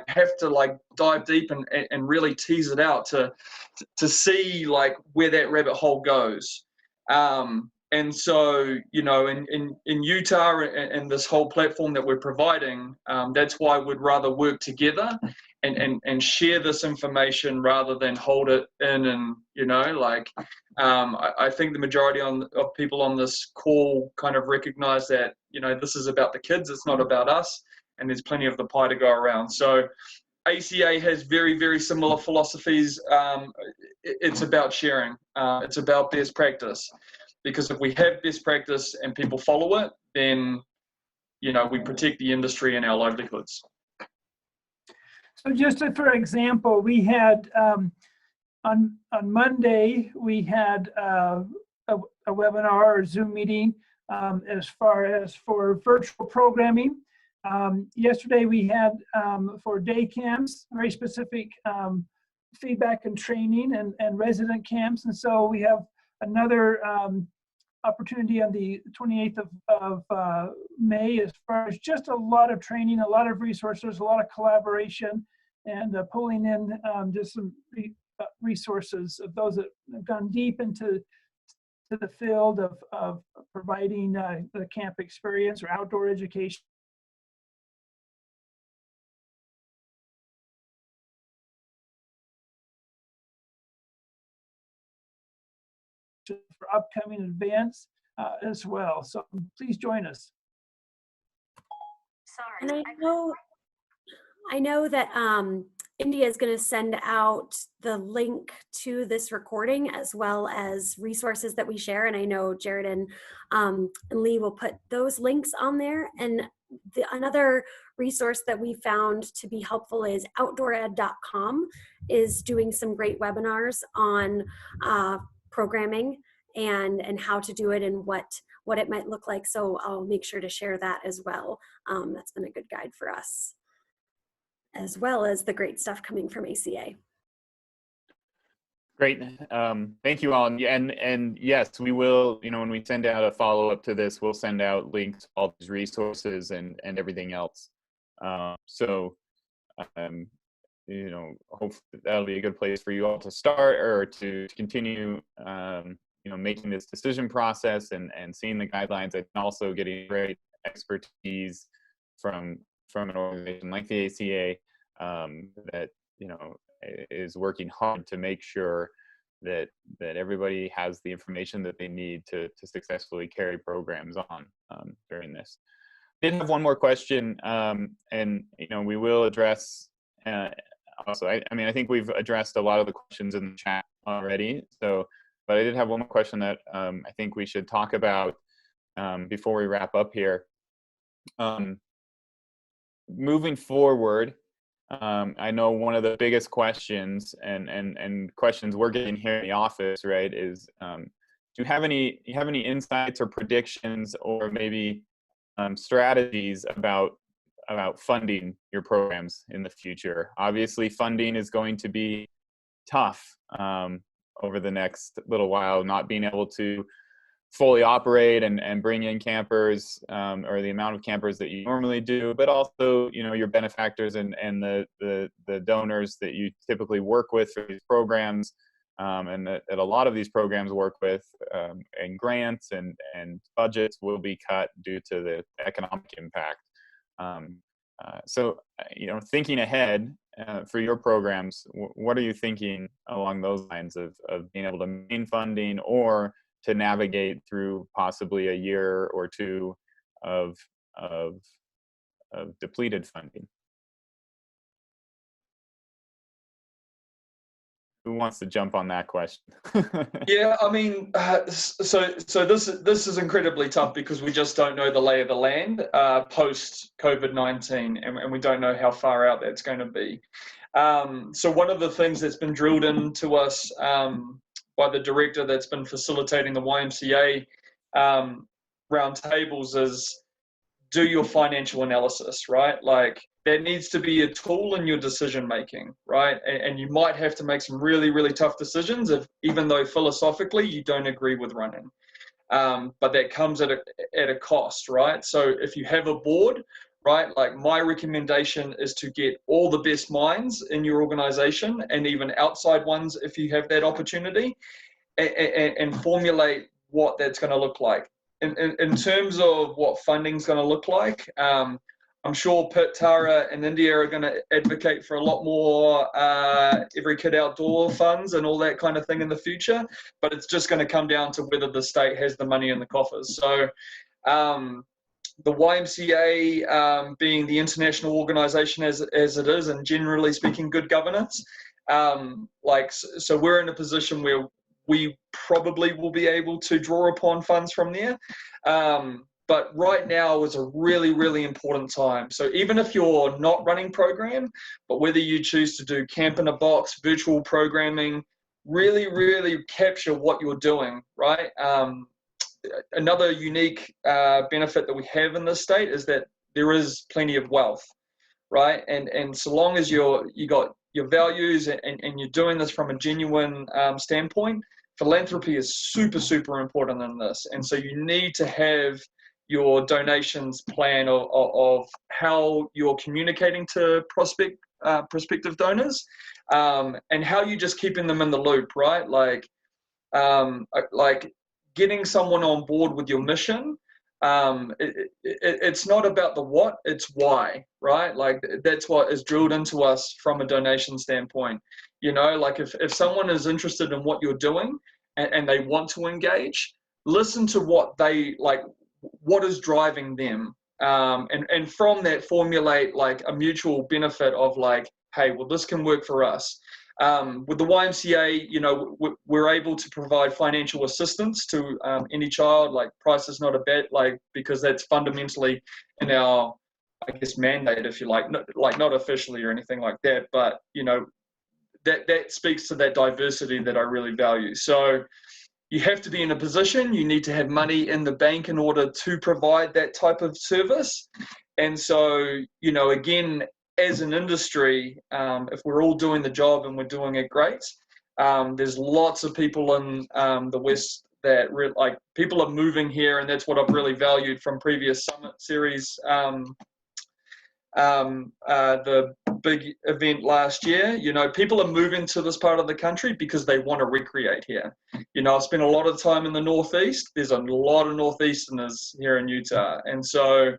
have to dive deep and really tease it out to see where that rabbit hole goes. And so, in Utah and this whole platform that we're providing, that's why we'd rather work together and share this information rather than hold it in. And, I think the majority of people on this call kind of recognize that, this is about the kids, it's not about us, and there's plenty of the pie to go around. So ACA has very, very similar philosophies. It's about sharing. It's about best practice. Because if we have best practice and people follow it, then, we protect the industry and our livelihoods. So just for example, we had on Monday, we had a webinar or Zoom meeting as far as for virtual programming. Yesterday we had for day camps, very specific feedback and training and resident camps. And so we have another opportunity on the 28th of May, as far as just a lot of training, a lot of resources, a lot of collaboration, and pulling in just some resources of those that have gone deep into the field of providing the camp experience or outdoor education. For upcoming events as well. So please join us. And I know that India is going to send out the link to this recording as well as resources that we share. And I know Jared and Lee will put those links on there. And another resource that we found to be helpful is outdoored.com is doing some great webinars on programming and how to do it and what it might look like. So I'll make sure to share that as well. That's been a good guide for us, as well as the great stuff coming from ACA. Great. Thank you all. And yes, we will, when we send out a follow-up to this, we'll send out links to all these resources and everything else. Hopefully that'll be a good place for you all to start or to continue, making this decision process and seeing the guidelines, and also getting great expertise from an organization like the ACA that is working hard to make sure that everybody has the information that they need to successfully carry programs on during this. I did have one more question, and we will address also. I think we've addressed a lot of the questions in the chat already. But I did have one more question that I think we should talk about before we wrap up here. Moving forward, I know one of the biggest questions and questions we're getting here in the office, right, is do you have any insights or predictions or maybe strategies about funding your programs in the future? Obviously, funding is going to be tough over the next little while, not being able to fully operate and bring in campers or the amount of campers that you normally do, but also your benefactors and the donors that you typically work with for these programs, and that a lot of these programs work with, and grants and budgets will be cut due to the economic impact. So thinking ahead for your programs, what are you thinking along those lines of being able to maintain funding or to navigate through possibly a year or two of depleted funding? Who wants to jump on that question? Yeah, so this is incredibly tough because we just don't know the lay of the land post COVID-19, and we don't know how far out that's going to be. So one of the things that's been drilled into us by the director that's been facilitating the YMCA roundtables is do your financial analysis, right? Like, there needs to be a tool in your decision making, right? And you might have to make some really, really tough decisions even though philosophically you don't agree with running. But that comes at a cost, right? So if you have a board, right, like my recommendation is to get all the best minds in your organization and even outside ones if you have that opportunity, and formulate what that's going to look like. In terms of what funding's going to look like, I'm sure Pitt, Tara, and India are going to advocate for a lot more Every Kid Outdoor funds and all that kind of thing in the future, but it's just going to come down to whether the state has the money in the coffers. So the YMCA, being the international organization as it is, and generally speaking, good governance, so we're in a position where we probably will be able to draw upon funds from there. But right now is a really, really important time. So even if you're not running program, but whether you choose to do Camp in a Box, virtual programming, really, really capture what you're doing, right? Another unique benefit that we have in this state is that there is plenty of wealth, right? And so long as you got your values and you're doing this from a genuine standpoint, philanthropy is super, super important in this. And so you need to have your donations plan of how you're communicating to prospective donors, and how you just keeping them in the loop, right? Like getting someone on board with your mission. It's not about the what, it's why, right? Like that's what is drilled into us from a donation standpoint. You know, like if someone is interested in what you're doing and they want to engage, listen to what they like, what is driving them, and from that formulate like a mutual benefit of like, hey, well, this can work for us. With the YMCA, you know, we're able to provide financial assistance to any child. Like price is not a bet, like, because that's fundamentally in our, I guess, mandate, if you like, not officially or anything like that, but you know, that speaks to that diversity that I really value. So you have to be in a position, you need to have money in the bank in order to provide that type of service. And so, you know, again, as an industry, if we're all doing the job and we're doing it great, there's lots of people in the West that like people are moving here, and that's what I've really valued from previous summit series. The big event last year, you know, people are moving to this part of the country because they want to recreate here. You know, I've spent a lot of time in the Northeast. There's a lot of Northeasterners here in Utah, and so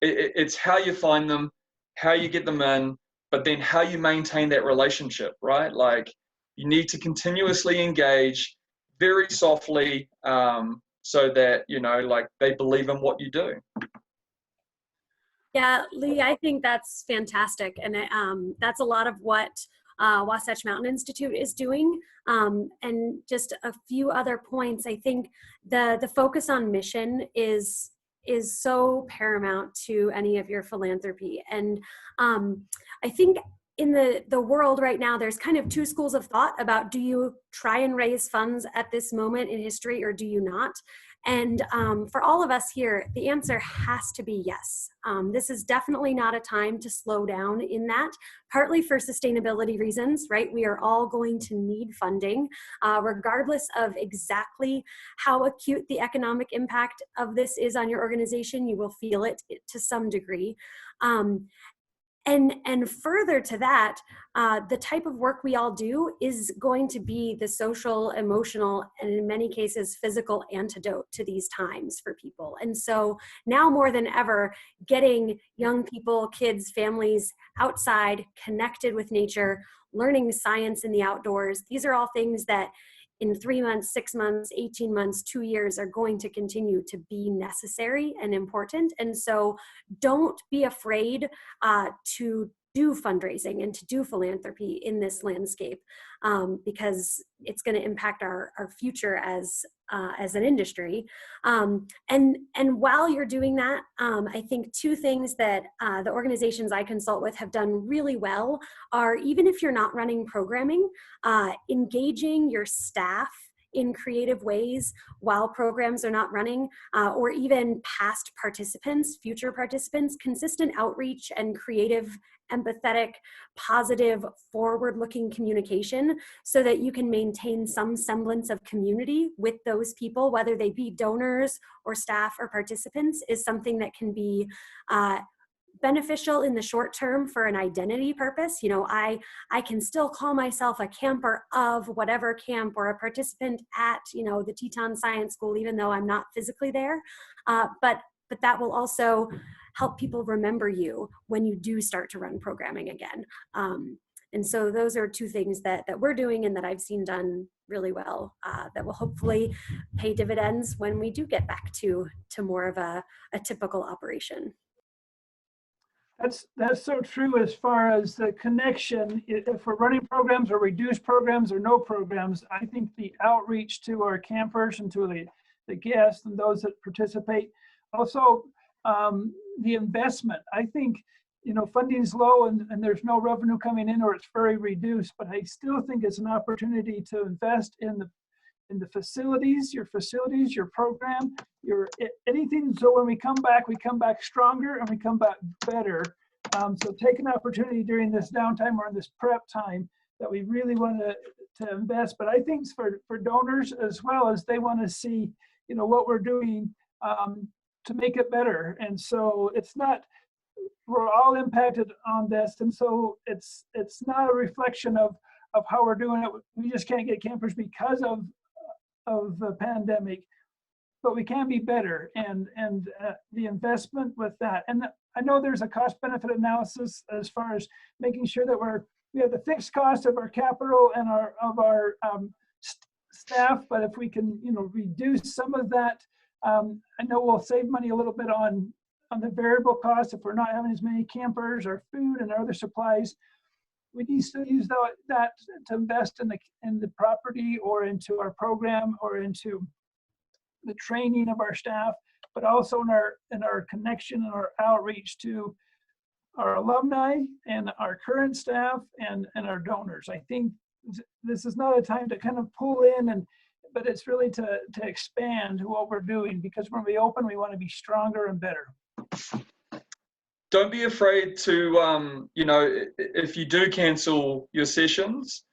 it's how you find them, how you get them in, but then how you maintain that relationship, right? Like you need to continuously engage very softly, so that, you know, like they believe in what you do. Yeah, Lee, I think that's fantastic. And that's a lot of what Wasatch Mountain Institute is doing. And just a few other points. I think the focus on mission is so paramount to any of your philanthropy. And I think in the world right now, there's kind of two schools of thought about, do you try and raise funds at this moment in history or do you not? And for all of us here, the answer has to be yes. This is definitely not a time to slow down in that, partly for sustainability reasons, right? We are all going to need funding, regardless of exactly how acute the economic impact of this is on your organization. You will feel it to some degree. And further to that, the type of work we all do is going to be the social, emotional, and in many cases, physical antidote to these times for people. And so now more than ever, getting young people, kids, families outside, connected with nature, learning science in the outdoors, these are all things that in 3 months, 6 months, 18 months, 2 years are going to continue to be necessary and important. And so don't be afraid to do fundraising and to do philanthropy in this landscape, because it's going to impact our future as an industry. And while you're doing that, I think two things that the organizations I consult with have done really well are, even if you're not running programming, engaging your staff in creative ways while programs are not running, or even past participants, future participants, consistent outreach and creative, empathetic, positive, forward-looking communication so that you can maintain some semblance of community with those people, whether they be donors or staff or participants, is something that can be beneficial in the short term for an identity purpose. You know, I can still call myself a camper of whatever camp or a participant at, you know, the Teton Science School, even though I'm not physically there. But that will also help people remember you when you do start to run programming again. And so those are two things that we're doing and that I've seen done really well, that will hopefully pay dividends when we do get back to more of a typical operation. That's so true as far as the connection. If we're running programs or reduced programs or no programs, I think the outreach to our campers and to the guests and those that participate, also the investment. I think, you know, funding's low and there's no revenue coming in, or it's very reduced, but I still think it's an opportunity to invest in the facilities, your program, anything. So when we come back stronger and we come back better. So take an opportunity during this downtime or in this prep time that we really want to invest, but I think it's for donors as well, as they want to see, what we're doing to make it better. And so it's not, we're all impacted on this. And so it's not a reflection of how we're doing it. We just can't get campers because of the pandemic, but we can be better, and the investment with that. And I know there's a cost benefit analysis as far as making sure that we have the fixed cost of our capital and our staff, but if we can, reduce some of that, I know we'll save money a little bit on the variable costs if we're not having as many campers or food and other supplies. We need to use that to invest in the property or into our program or into the training of our staff, but also in our connection and our outreach to our alumni and our current staff and our donors. I think this is not a time to kind of pull in, but it's really to expand what we're doing, because when we open, we want to be stronger and better. Don't be afraid to, if you do cancel your sessions,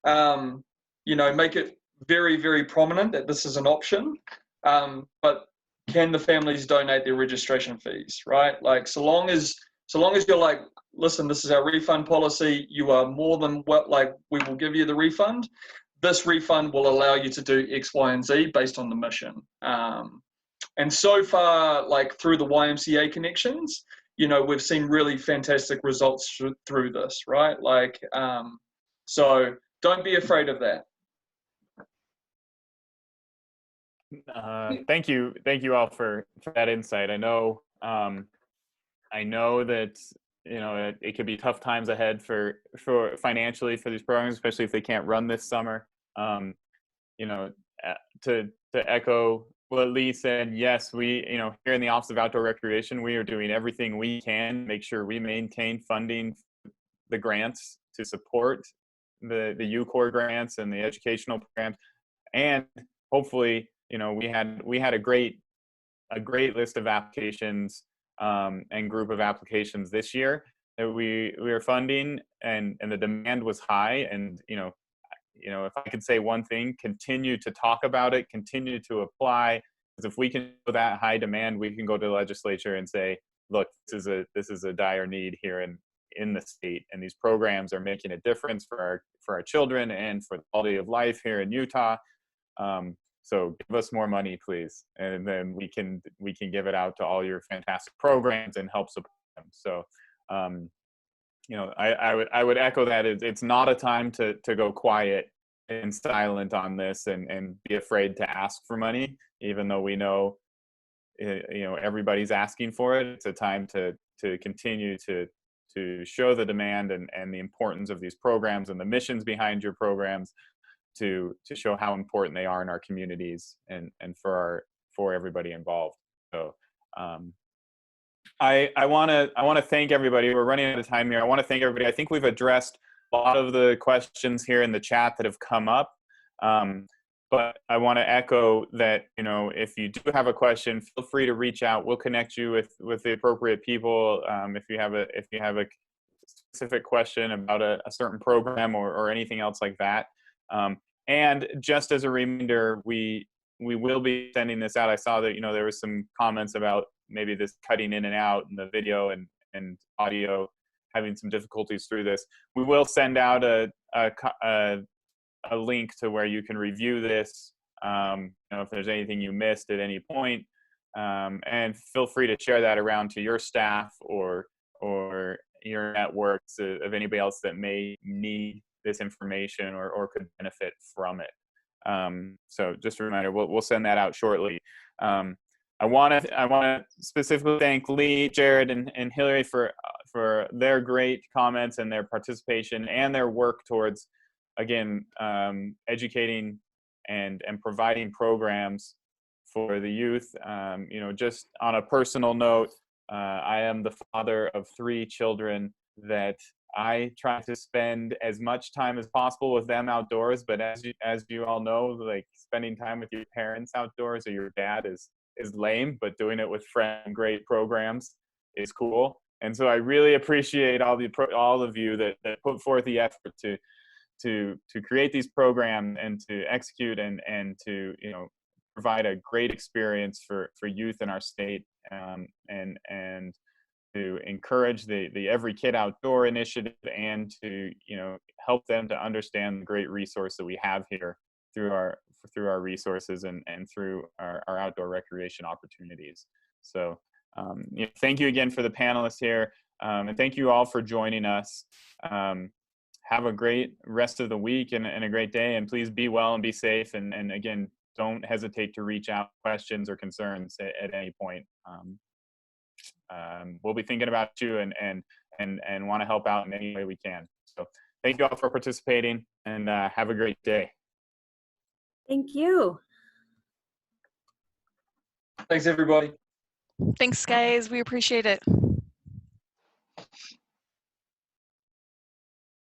make it very, very prominent that this is an option. But can the families donate their registration fees, right? Like, so long as you're like, listen, this is our refund policy, you are more than we will give you the refund. This refund will allow you to do X, Y, and Z based on the mission. And so far, like through the YMCA connections, we've seen really fantastic results through this, right? Like, so don't be afraid of that. Thank you all for that insight. I know that it could be tough times ahead for financially for these programs, especially if they can't run this summer. To echo what Lee said, yes, we here in the Office of Outdoor Recreation, we are doing everything we can to make sure we maintain funding the grants to support the UCORE grants and the educational programs, and hopefully we had a great list of applications and group of applications this year that we are funding, and the demand was high. And if I could say one thing, continue to talk about it, continue to apply, because if we can show that high demand, we can go to the legislature and say, look, this is a dire need here in the state, and these programs are making a difference for our children and for the quality of life here in Utah. So give us more money, please, and then we can give it out to all your fantastic programs and help support them. So, I would echo that. It's not a time to go quiet and silent on this and be afraid to ask for money, even though we know everybody's asking for it. It's a time to continue to show the demand and the importance of these programs and the missions behind your programs, to show how important they are in our communities and for everybody involved. So I want to thank everybody. We're running out of time here. I want to thank everybody. I think we've addressed a lot of the questions here in the chat that have come up. But I want to echo that, if you do have a question, feel free to reach out. We'll connect you with the appropriate people. If you have a specific question about a certain program or anything else like that. And just as a reminder, we will be sending this out. I saw that, there was some comments about maybe this cutting in and out in the video and audio, having some difficulties through this. We will send out a link to where you can review this, if there's anything you missed at any point, and feel free to share that around to your staff or your networks of anybody else that may need this information or could benefit from it. So just a reminder, we'll send that out shortly. I want to specifically thank Lee, Jared, and Hillary for their great comments and their participation and their work towards, again, educating and providing programs for the youth. Just on a personal note, I am the father of 3 children that I try to spend as much time as possible with them outdoors, but as you all know, like, spending time with your parents outdoors or your dad is lame, but doing it with friends, great programs is cool. And so I really appreciate all of you that put forth the effort to create these programs and to execute and to provide a great experience for youth in our state, and to encourage the Every Kid Outdoor initiative, and to help them to understand the great resource that we have here through our resources and through our outdoor recreation opportunities. So thank you again for the panelists here, and thank you all for joining us. Have a great rest of the week and a great day, and please be well and be safe, and again, don't hesitate to reach out with questions or concerns at any point. We'll be thinking about you and want to help out in any way we can. So thank you all for participating, and have a great day. Thank you. Thanks, everybody. Thanks, guys. We appreciate it.